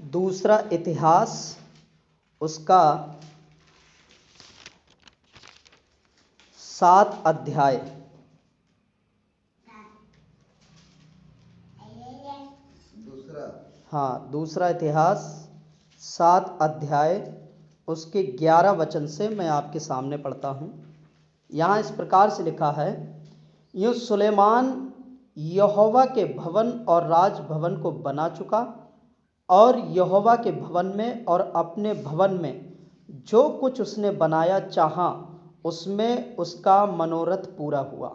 दूसरा इतिहास उसका 7 अध्याय। दूसरा इतिहास 7 अध्याय उसके 11 वचन से मैं आपके सामने पढ़ता हूँ। यहाँ इस प्रकार से लिखा है, यूँ सुलेमान यहोवा के भवन और राजभवन को बना चुका और यहोवा के भवन में और अपने भवन में जो कुछ उसने बनाया चाहा उसमें उसका मनोरथ पूरा हुआ।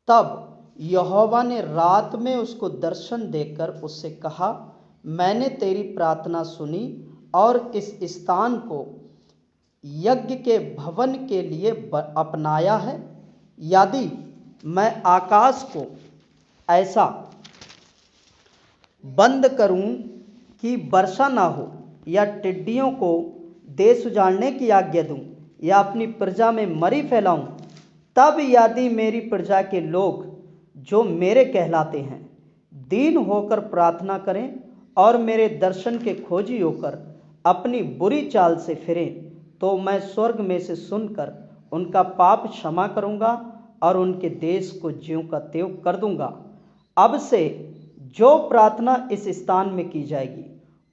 तब यहोवा ने रात में उसको दर्शन देकर उससे कहा, मैंने तेरी प्रार्थना सुनी और इस स्थान को यज्ञ के भवन के लिए अपनाया है। यदि मैं आकाश को ऐसा बंद करूं कि वर्षा ना हो या टिड्डियों को देश उजाड़ने की आज्ञा दूं या अपनी प्रजा में मरी फैलाऊं, तब यदि मेरी प्रजा के लोग जो मेरे कहलाते हैं दीन होकर प्रार्थना करें और मेरे दर्शन के खोजी होकर अपनी बुरी चाल से फिरें, तो मैं स्वर्ग में से सुनकर उनका पाप क्षमा करूंगा और उनके देश को ज्यों का त्यों कर दूंगा। अब से जो प्रार्थना इस स्थान में की जाएगी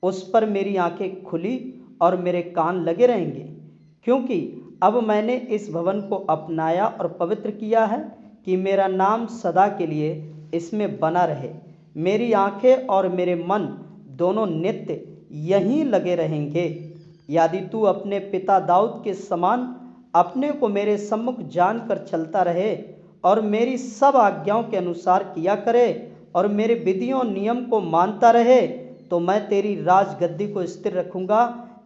उस पर मेरी आंखें खुली और मेरे कान लगे रहेंगे, क्योंकि अब मैंने इस भवन को अपनाया और पवित्र किया है कि मेरा नाम सदा के लिए इसमें बना रहे। मेरी आंखें और मेरे मन दोनों नित्य यहीं लगे रहेंगे। यदि तू अपने पिता दाऊद के समान अपने को मेरे सम्मुख जानकर चलता रहे और मेरी सब आज्ञाओं के अनुसार किया करे और मेरे विधियों नियम को मानता रहे, तो मैं तेरी राजगद्दी को स्थिर रखूंगा,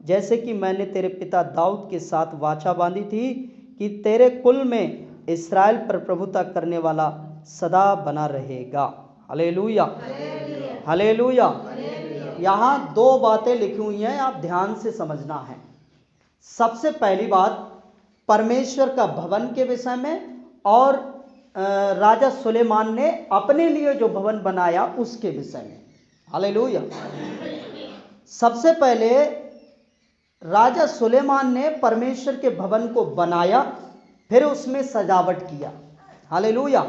जैसे कि मैंने तेरे पिता दाऊद के साथ वाचा बांधी थी कि तेरे कुल में इस्राएल पर प्रभुता करने वाला सदा बना रहेगा। Hallelujah, hallelujah. यहाँ 2 बातें लिखी हुई हैं, आप ध्यान से समझना है। सबसे पहली बात परमेश्वर का भवन के विषय में और राजा सुलेमान ने अपने लिए जो भवन बनाया उसके विषय में। हालेलुया। सबसे पहले राजा सुलेमान ने परमेश्वर के भवन को बनाया, फिर उसमें सजावट किया। हालेलुया।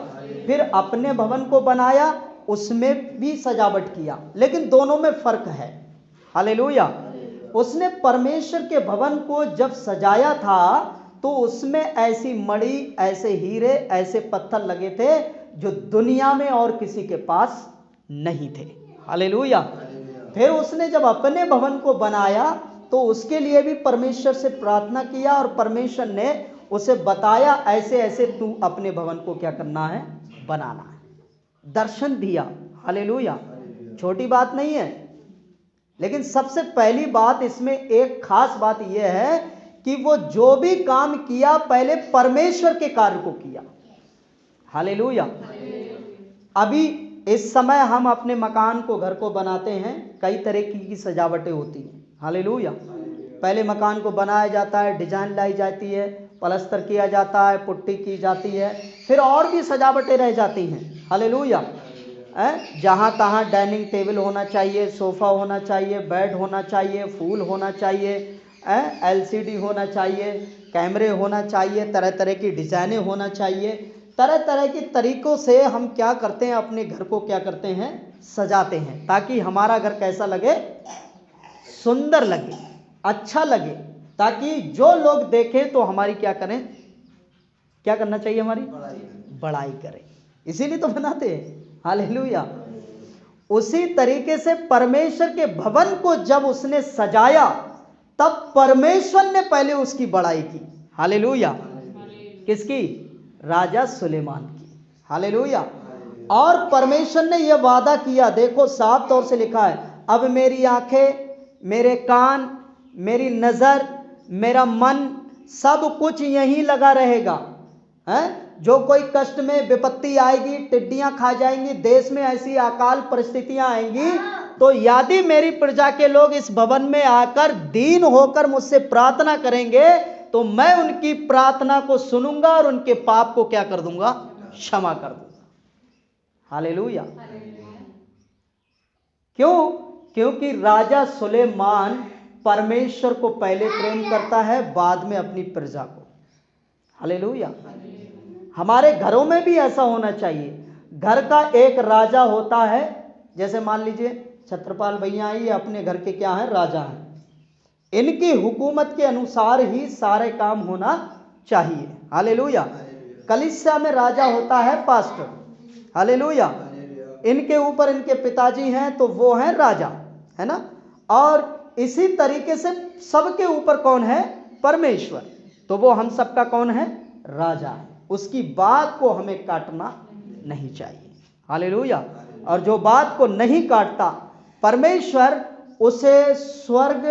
फिर अपने भवन को बनाया, उसमें भी सजावट किया, लेकिन दोनों में फर्क है। हालेलुया। उसने परमेश्वर के भवन को जब सजाया था तो उसमें ऐसी मणि, ऐसे हीरे, ऐसे पत्थर लगे थे जो दुनिया में और किसी के पास नहीं थे। हालेलुया। फिर उसने जब अपने भवन को बनाया तो उसके लिए भी परमेश्वर से प्रार्थना किया और परमेश्वर ने उसे बताया, ऐसे ऐसे तू अपने भवन को क्या करना है, बनाना है। दर्शन दिया। हालेलुया। छोटी बात नहीं है, लेकिन सबसे पहली बात इसमें एक खास बात यह है कि वो जो भी काम किया पहले परमेश्वर के कार्य को किया। हालेलुया। अभी इस समय हम अपने मकान को, घर को बनाते हैं, कई तरह की सजावटें होती हैं। हालेलुया। पहले मकान को बनाया जाता है, डिजाइन लाई जाती है, पलस्तर किया जाता है, पुट्टी की जाती है, फिर और भी सजावटें रह जाती हैं। हालेलुया। जहाँ तहाँ डाइनिंग टेबल होना चाहिए, सोफ़ा होना चाहिए, बेड होना चाहिए, फूल होना चाहिए, LCD होना चाहिए, कैमरे होना चाहिए, तरह तरह की डिज़ाइनें होना चाहिए। तरह तरह के तरीक़ों से हम क्या करते हैं, अपने घर को क्या करते हैं, सजाते हैं, ताकि हमारा घर कैसा लगे, सुंदर लगे, अच्छा लगे, ताकि जो लोग देखें तो हमारी क्या करें, क्या करना चाहिए, हमारी बड़ाई करें। इसीलिए तो बनाते हैं। हालेलुया। उसी तरीके से परमेश्वर के भवन को जब उसने सजाया तब परमेश्वर ने पहले उसकी बड़ाई की। हालेलुया। किसकी? राजा सुलेमान की। हालेलुया। और परमेश्वर ने यह वादा किया, देखो साफ तौर से लिखा है, अब मेरी आंखें, मेरे कान, मेरी नजर, मेरा मन, सब कुछ यहीं लगा रहेगा। है जो कोई कष्ट में विपत्ति आएगी, टिड्डियां खा जाएंगी, देश में ऐसी अकाल परिस्थितियां आएंगी, तो यदि मेरी प्रजा के लोग इस भवन में आकर दीन होकर मुझसे प्रार्थना करेंगे तो मैं उनकी प्रार्थना को सुनूंगा और उनके पाप को क्या कर दूंगा, क्षमा कर दूंगा। हालेलुया। क्यों? क्योंकि राजा सुलेमान परमेश्वर को पहले प्रेम करता है, बाद में अपनी प्रजा को। हालेलुया। हमारे घरों में भी ऐसा होना चाहिए। घर का एक राजा होता है, जैसे मान लीजिए छत्रपाल भैया ये अपने घर के क्या हैं, राजा हैं। इनकी हुकूमत के अनुसार ही सारे काम होना चाहिए। हालेलुया। कलीसिया में राजा होता है पास्टर। हालेलुया। इनके ऊपर इनके पिताजी हैं तो वो हैं राजा, है ना। और इसी तरीके से सबके ऊपर कौन है, परमेश्वर। तो वो हम सबका कौन है, राजा है। उसकी बात को हमें काटना नहीं चाहिए। हालेलुया। और जो बात को नहीं काटता, परमेश्वर उसे स्वर्ग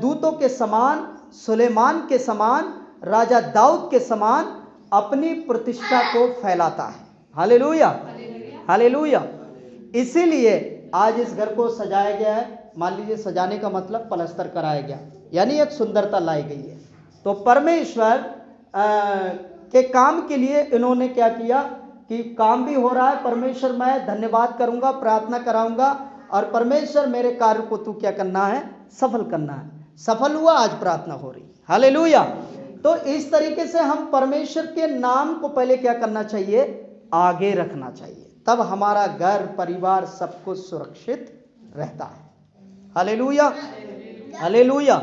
दूतों के समान, सुलेमान के समान, राजा दाऊद के समान अपनी प्रतिष्ठा को फैलाता है। हालेलुया। हालेलुया। इसीलिए आज इस घर को सजाया गया है। मान लीजिए सजाने का मतलब पलस्तर कराया गया, यानी एक सुंदरता लाई गई है। तो परमेश्वर के काम के लिए इन्होंने क्या किया कि काम भी हो रहा है। परमेश्वर मैं धन्यवाद करूंगा, प्रार्थना कराऊंगा, और परमेश्वर मेरे कार्य को तू क्या करना है, सफल करना है। सफल हुआ, आज प्रार्थना हो रही। हालेलुया। तो इस तरीके से हम परमेश्वर के नाम को पहले क्या करना चाहिए, आगे रखना चाहिए। तब हमारा घर परिवार सब कुछ सुरक्षित रहता है। हालेलुया। हालेलुया।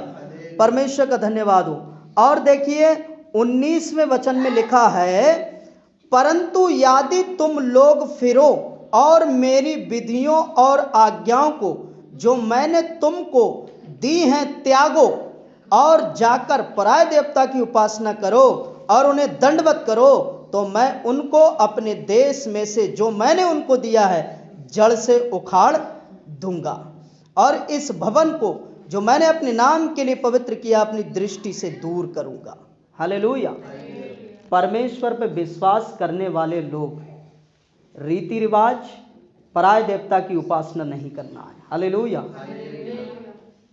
परमेश्वर का धन्यवाद हो। और देखिए 19वें वचन में लिखा है, परंतु यदि तुम लोग फिरो और मेरी विधियों और आज्ञाओं को जो मैंने तुमको दी हैं त्यागो, और जाकर पराय देवता की उपासना करो और उन्हें दंडवत करो, तो मैं उनको अपने देश में से जो मैंने उनको दिया है जड़ से उखाड़ दूंगा, और इस भवन को जो मैंने अपने नाम के लिए पवित्र किया अपनी दृष्टि से दूर करूंगा। हालेलुया। परमेश्वर पर विश्वास करने वाले लोग रीति रिवाज, पराय देवता की उपासना नहीं करना है। हालेलुया।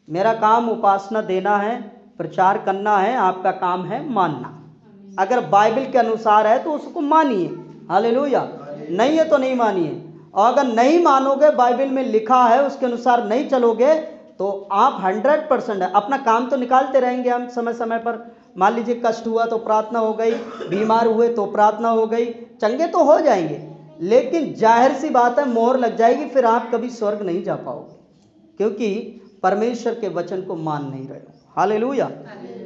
मेरा काम उपासना देना है, प्रचार करना है, आपका काम है मानना। अगर बाइबल के अनुसार है तो उसको मानिए। हालेलुया। नहीं है तो नहीं मानिए। और अगर नहीं मानोगे, बाइबल में लिखा है उसके अनुसार नहीं चलोगे, तो आप 100% है। अपना काम तो निकालते रहेंगे हम समय समय पर। मान लीजिए कष्ट हुआ तो प्रार्थना हो गई, बीमार हुए तो प्रार्थना हो गई, चंगे तो हो जाएंगे, लेकिन जाहिर सी बात है मोहर लग जाएगी, फिर आप कभी स्वर्ग नहीं जा पाओगे, क्योंकि परमेश्वर के वचन को मान नहीं रहे हो। हालेलुया।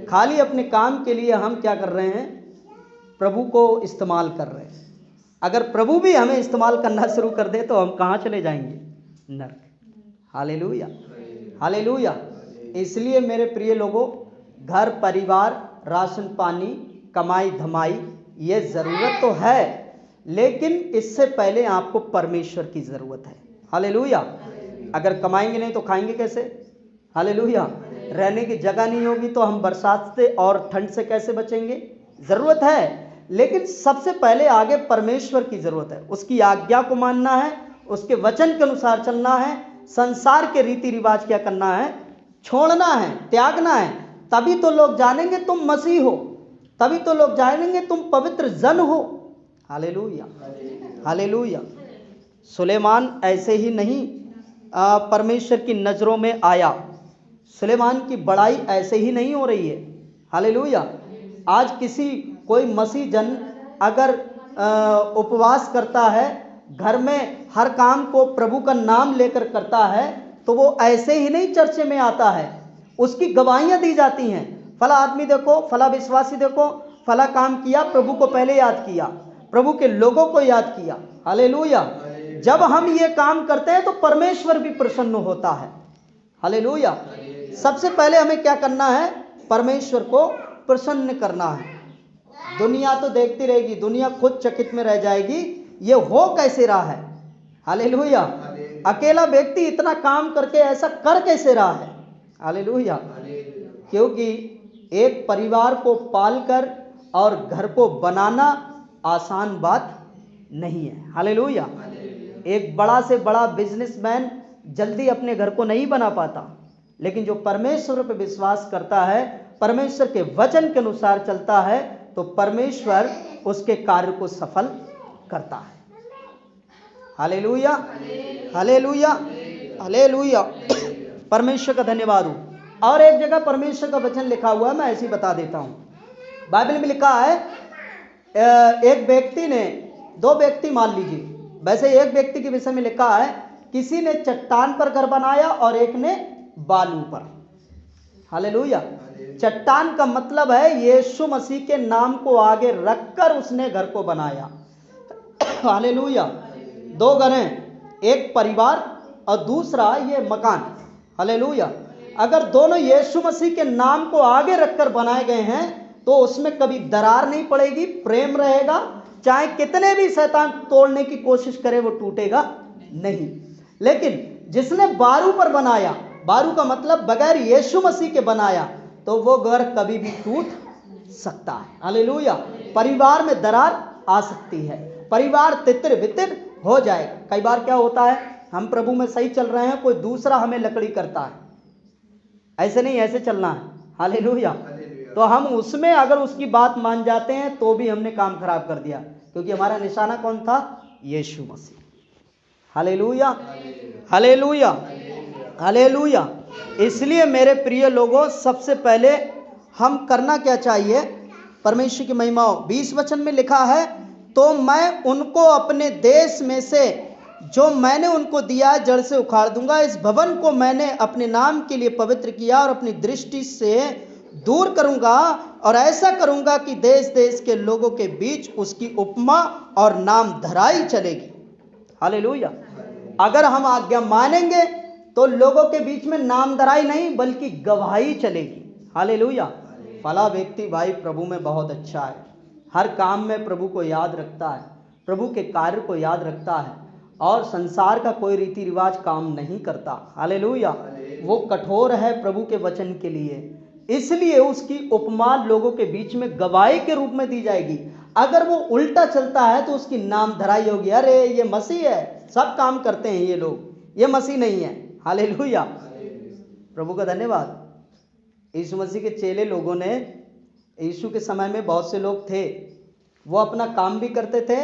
खाली अपने काम के लिए हम क्या कर रहे हैं, प्रभु को इस्तेमाल कर रहे हैं। अगर प्रभु भी हमें इस्तेमाल करना शुरू कर दे तो हम कहाँ चले जाएंगे, नरक। हालेलुया। हालेलुया। इसलिए मेरे प्रिय लोगों, घर परिवार, राशन पानी, कमाई धमाई, ये ज़रूरत तो है, लेकिन इससे पहले आपको परमेश्वर की ज़रूरत है। हालेलुया। अगर कमाएंगे नहीं तो खाएंगे कैसे। हालेलुया। रहने की जगह नहीं होगी तो हम बरसात से और ठंड से कैसे बचेंगे। ज़रूरत है, लेकिन सबसे पहले आगे परमेश्वर की ज़रूरत है। उसकी आज्ञा को मानना है, उसके वचन के अनुसार चलना है, संसार के रीति रिवाज क्या करना है, छोड़ना है, त्यागना है। तभी तो लोग जानेंगे तुम मसीह हो, तभी तो लोग जानेंगे तुम पवित्र जन हो। हालेलुया। हालेलुया। सुलेमान ऐसे ही नहीं परमेश्वर की नज़रों में आया। सुलेमान की बड़ाई ऐसे ही नहीं हो रही है। हालेलुया। आज कोई मसीह जन अगर उपवास करता है, घर में हर काम को प्रभु का नाम लेकर करता है, तो वो ऐसे ही नहीं चर्चे में आता है, उसकी गवाहियां दी जाती हैं। फला आदमी देखो, फला विश्वासी देखो, फला काम किया, प्रभु को पहले याद किया, प्रभु के लोगों को याद किया। हालेलुया। जब हम ये काम करते हैं तो परमेश्वर भी प्रसन्न होता है। हालेलुया। सबसे पहले हमें क्या करना है, परमेश्वर को प्रसन्न करना है। दुनिया तो देखती रहेगी, दुनिया खुद चकित में रह जाएगी, ये हो कैसे रहा है। हालेलुया। अकेला व्यक्ति इतना काम करके ऐसा कर कैसे रहा है। हालेलुया। क्योंकि एक परिवार को पालकर और घर को बनाना आसान बात नहीं है। हालेलुया। एक बड़ा से बड़ा बिजनेसमैन जल्दी अपने घर को नहीं बना पाता, लेकिन जो परमेश्वर पर विश्वास करता है, परमेश्वर के वचन के अनुसार चलता है, तो परमेश्वर उसके कार्य को सफल करता है। हालेलुया। हालेलुया। हालेलुया, परमेश्वर का धन्यवाद हो। और एक जगह परमेश्वर का वचन लिखा हुआ है, मैं ऐसे ही बता देता हूं। बाइबल में लिखा है, एक व्यक्ति ने, दो व्यक्ति मान लीजिए, वैसे एक व्यक्ति के विषय में लिखा है, किसी ने चट्टान पर घर बनाया और एक ने बालू पर। हालेलुया। चट्टान का मतलब है यीशु मसीह के नाम को आगे रखकर उसने घर को बनाया। हालेलुया। दो घर हैं, एक परिवार और दूसरा ये मकान। हालेलुया। अगर दोनों यीशु मसीह के नाम को आगे रखकर बनाए गए हैं तो उसमें कभी दरार नहीं पड़ेगी, प्रेम रहेगा। चाहे कितने भी शैतान तोड़ने की कोशिश करे वो टूटेगा नहीं। लेकिन जिसने बारू पर बनाया, बारू का मतलब बगैर यीशु मसीह के बनाया, तो वो घर कभी भी टूट सकता है। हालेलुया। परिवार में दरार आ सकती है, परिवार तितर बितर हो जाएगा। कई बार क्या होता है, हम प्रभु में सही चल रहे हैं, कोई दूसरा हमें लकड़ी करता है, ऐसे नहीं ऐसे चलना है। हालेलुया। तो हम उसमें अगर उसकी बात मान जाते हैं तो भी हमने काम खराब कर दिया, क्योंकि हमारा निशाना कौन था? Yeshu Masih. Hallelujah, hallelujah, hallelujah. इसलिए मेरे प्रिय लोगों, सबसे पहले हम करना क्या चाहिए? परमेश्वर की महिमा हो। 20 वचन में लिखा है, तो मैं उनको अपने देश में से जो मैंने उनको दिया जड़ से उखाड़ दूंगा। इस भवन को मैंने अपने नाम के लिए पवित्र किया और अपनी दृष्टि से दूर करूंगा, और ऐसा करूंगा कि देश देश के लोगों के बीच उसकी उपमा और नाम धराई चलेगी। हालेलुया। अगर हम आज्ञा मानेंगे तो लोगों के बीच में नाम धराई नहीं बल्कि गवाही चलेगी। हालेलुया। फला व्यक्ति भाई प्रभु में बहुत अच्छा है, हर काम में प्रभु को याद रखता है, प्रभु के कार्य को याद रखता है, और संसार का कोई रीति रिवाज काम नहीं करता। हालेलुया। वो कठोर है प्रभु के वचन के लिए, इसलिए उसकी उपमा लोगों के बीच में गवाही के रूप में दी जाएगी। अगर वो उल्टा चलता है तो उसकी नाम धराई होगी, अरे ये मसीह है, सब काम करते हैं ये लोग, ये मसीह नहीं है। हालेलुया, प्रभु का धन्यवाद। यीशु मसीह के चेले लोगों ने, यीशु के समय में बहुत से लोग थे, वो अपना काम भी करते थे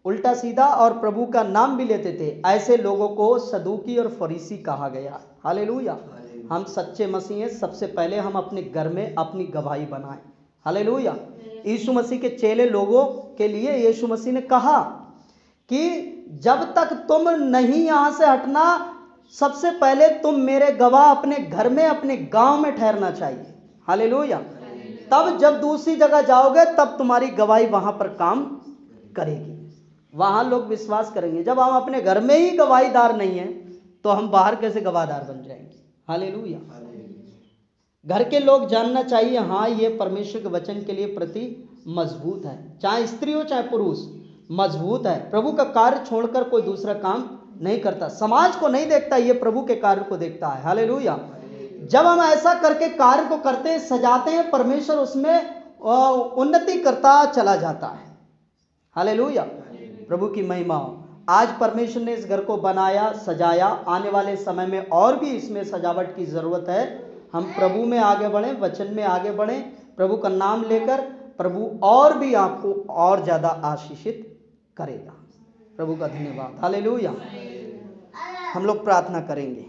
उल्टा सीधा और प्रभु का नाम भी लेते थे। ऐसे लोगों को सदूकी और फरीसी कहा गया। हालेलुया। हम सच्चे मसीह हैं, सबसे पहले हम अपने घर में अपनी गवाही बनाएं। हालेलुया। यीशु मसीह के चेले लोगों के लिए यीशु मसीह ने कहा कि जब तक तुम नहीं यहां से हटना, सबसे पहले तुम मेरे गवाह अपने घर में, अपने गांव में ठहरना चाहिए। हालेलुया। तब जब दूसरी जगह जाओगे तब तुम्हारी गवाही वहां पर काम करेगी, वहां लोग विश्वास करेंगे। जब हम अपने घर में ही गवाहीदार नहीं है तो हम बाहर कैसे गवाहदार बन जाएंगे? हालेलुया। घर के लोग जानना चाहिए, हाँ ये परमेश्वर के वचन के लिए प्रति मजबूत है, चाहे स्त्री हो चाहे पुरुष, मजबूत है। प्रभु का कार्य छोड़कर कोई दूसरा काम नहीं करता, समाज को नहीं देखता, ये प्रभु के कार्य को देखता है। हालेलुया। जब हम ऐसा करके कार्य को करते हैं, सजाते हैं, परमेश्वर उसमें उन्नति करता चला जाता है। हालेलुया, प्रभु की महिमा हो। आज परमेश्वर ने इस घर को बनाया, सजाया, आने वाले समय में और भी इसमें सजावट की जरूरत है। हम प्रभु में आगे बढ़ें, वचन में आगे बढ़ें, प्रभु का नाम लेकर प्रभु और भी आपको और ज्यादा आशीषित करेगा। प्रभु का धन्यवाद। हालेलुया। हम लोग प्रार्थना करेंगे।